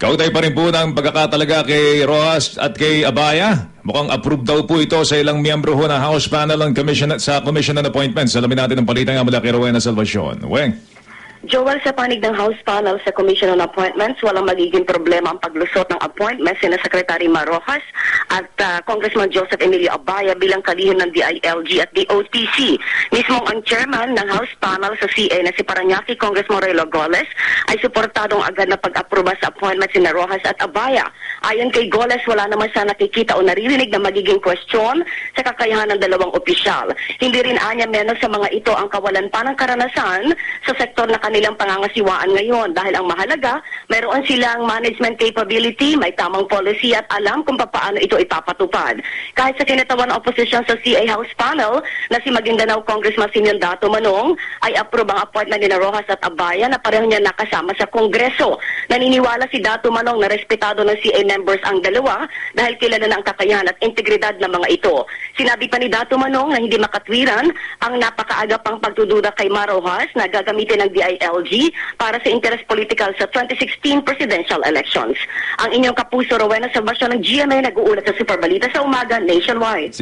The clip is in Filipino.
Kautay pa rin po ng pagkakatalaga kay Rojas at kay Abaya. Mukhang approved daw po ito sa ilang miyembro ho ng House Panel ng Commission on Appointments. Alamin natin ang balita nga mula kay Rowena Salvacion. Weng. Joel, sa panig ng House Panel sa Commission on Appointments, walang magiging problema ang paglusot ng appointments sina Secretary Rojas at Congressman Joseph Emilio Abaya bilang kalihim ng DILG at DOTC. Mismong ang chairman ng House Panel sa CA na si Parañaque, Congressman Roylo Goles, ay suportadong agad na pag-aproba sa appointments sina Rojas at Abaya. Ayon kay Goles, wala naman siya nakikita o naririnig na magiging question sa kakayahan ng dalawang opisyal. Hindi rin anya menos sa mga ito ang kawalan pa ng karanasan sa sektor na kanilang pangangasiwaan ngayon dahil ang mahalaga, mayroon silang management capability, may tamang policy at alam kung paano ito ipapatupad. Kahit sa kinatawan ng oposisyon sa CA House Panel na si Maguindanao Congressman Simeon Dato Manong ay approve ang appointment ni Rojas at Abaya na pareho niya nakasama sa Kongreso. Naniniwala si Dato Manong na respetado ng CA members ang dalawa dahil kilala na ang kakayahan at integridad ng mga ito. Sinabi pa ni Dato Manong na hindi makatwiran ang napakaaga pang pagdududa kay Rojas na gagamitin ng DILG para sa interest political sa 2016 presidential elections. Ang inyong kapuso, Rowena Salvacion ng GMA, nag-uulat sa Super Balita sa Umaga Nationwide.